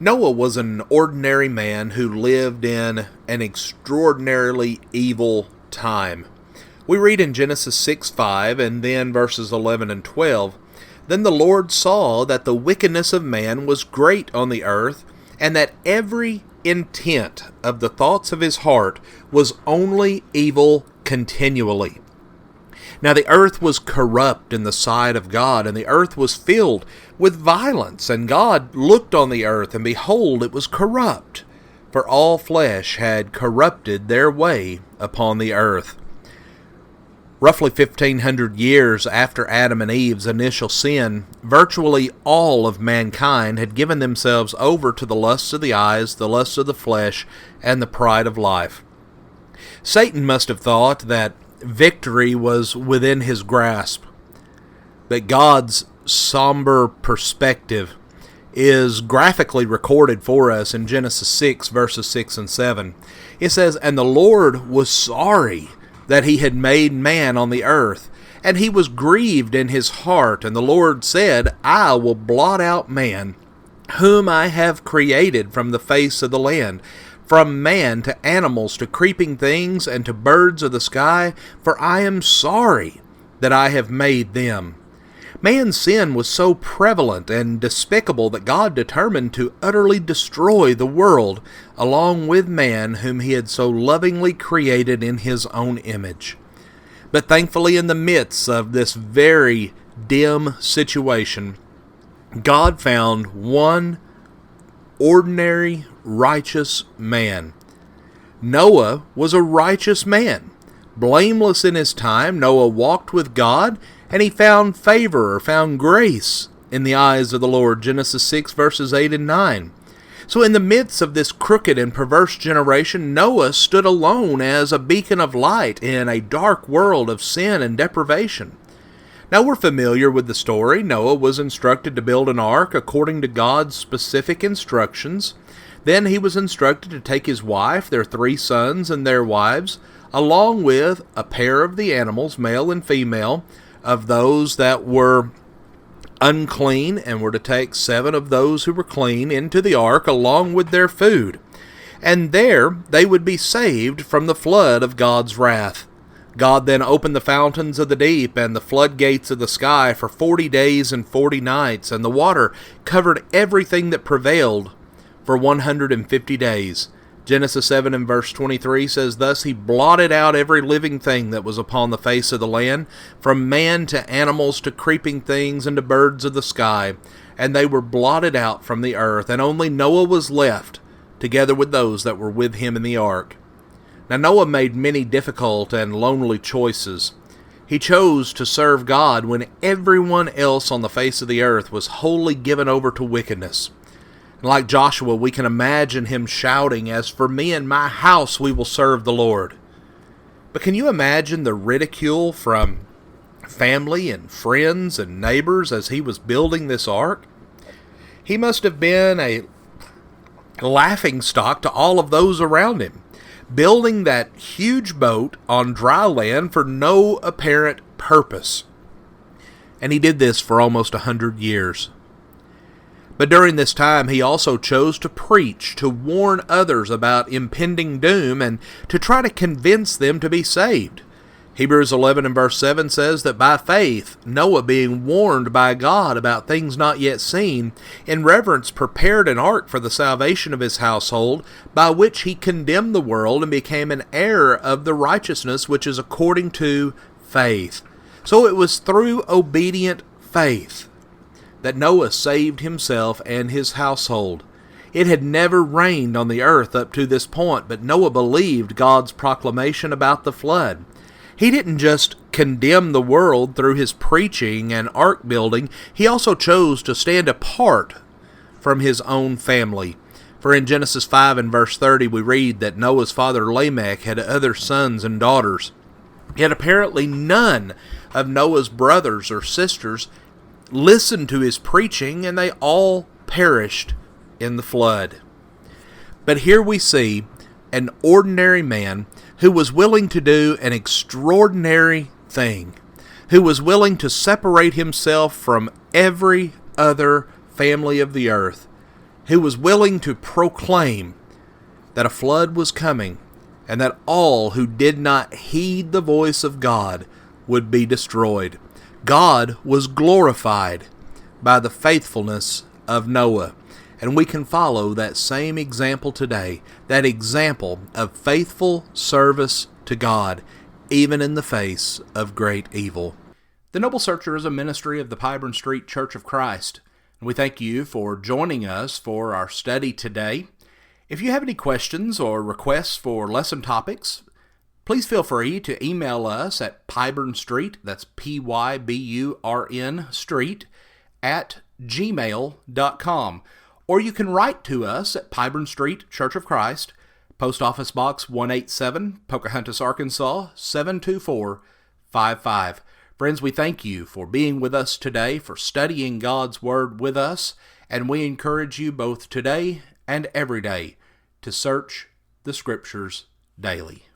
Noah was an ordinary man who lived in an extraordinarily evil time. We read in Genesis 6:5 and then verses 11 and 12, "Then the Lord saw that the wickedness of man was great on the earth, and that every intent of the thoughts of his heart was only evil continually. Now the earth was corrupt in the sight of God, and the earth was filled with violence. And God looked on the earth, and behold, it was corrupt, for all flesh had corrupted their way upon the earth." Roughly 1,500 years after Adam and Eve's initial sin, virtually all of mankind had given themselves over to the lusts of the eyes, the lusts of the flesh, and the pride of life. Satan must have thought that victory was within his grasp. But God's somber perspective is graphically recorded for us in Genesis 6, verses 6 and 7. It says, "And the Lord was sorry that he had made man on the earth, and he was grieved in his heart. And the Lord said, I will blot out man, whom I have created from the face of the land, from man to animals to creeping things and to birds of the sky, for I am sorry that I have made them." Man's sin was so prevalent and despicable that God determined to utterly destroy the world along with man whom he had so lovingly created in his own image. But thankfully, in the midst of this very dim situation, God found one ordinary, righteous man. Noah was a righteous man. Blameless in his time, Noah walked with God, and he found favor or found grace in the eyes of the Lord. Genesis 6 verses 8 and 9. So in the midst of this crooked and perverse generation, Noah stood alone as a beacon of light in a dark world of sin and deprivation. Now we're familiar with the story. Noah was instructed to build an ark according to God's specific instructions. Then he was instructed to take his wife, their 3 sons, and their wives, along with a pair of the animals, male and female, of those that were unclean, and were to take 7 of those who were clean into the ark along with their food. And there they would be saved from the flood of God's wrath. God then opened the fountains of the deep and the floodgates of the sky for 40 days and 40 nights, and the water covered everything that prevailed for 150 days. Genesis 7 and verse 23 says, "Thus he blotted out every living thing that was upon the face of the land, from man to animals to creeping things and to birds of the sky, and they were blotted out from the earth, and only Noah was left, together with those that were with him in the ark." Now Noah made many difficult and lonely choices. He chose to serve God when everyone else on the face of the earth was wholly given over to wickedness. Like Joshua, we can imagine him shouting, "As for me and my house, we will serve the Lord." But can you imagine the ridicule from family and friends and neighbors as he was building this ark? He must have been a laughingstock to all of those around him, building that huge boat on dry land for no apparent purpose. And he did this for almost 100 years. But during this time, he also chose to preach, to warn others about impending doom, and to try to convince them to be saved. Hebrews 11 and verse 7 says that by faith, Noah, being warned by God about things not yet seen, in reverence prepared an ark for the salvation of his household, by which he condemned the world and became an heir of the righteousness which is according to faith. So it was through obedient faith that Noah saved himself and his household. It had never rained on the earth up to this point, but Noah believed God's proclamation about the flood. He didn't just condemn the world through his preaching and ark building, he also chose to stand apart from his own family. For in Genesis 5 and verse 30 we read that Noah's father Lamech had other sons and daughters. Yet apparently none of Noah's brothers or sisters listened to his preaching, and they all perished in the flood. But here we see an ordinary man who was willing to do an extraordinary thing, who was willing to separate himself from every other family of the earth who was willing to proclaim that a flood was coming and that all who did not heed the voice of God would be destroyed. God was glorified by the faithfulness of Noah. And we can follow that same example today, that example of faithful service to God, even in the face of great evil. The Noble Searcher is a ministry of the Pyburn Street Church of Christ. And we thank you for joining us for our study today. If you have any questions or requests for lesson topics, please feel free to email us at Pyburn Street, that's Pyburn Street, at gmail.com. Or you can write to us at Pyburn Street Church of Christ, Post Office Box 187, Pocahontas, Arkansas, 72455. Friends, we thank you for being with us today, for studying God's Word with us, and we encourage you both today and every day to search the Scriptures daily.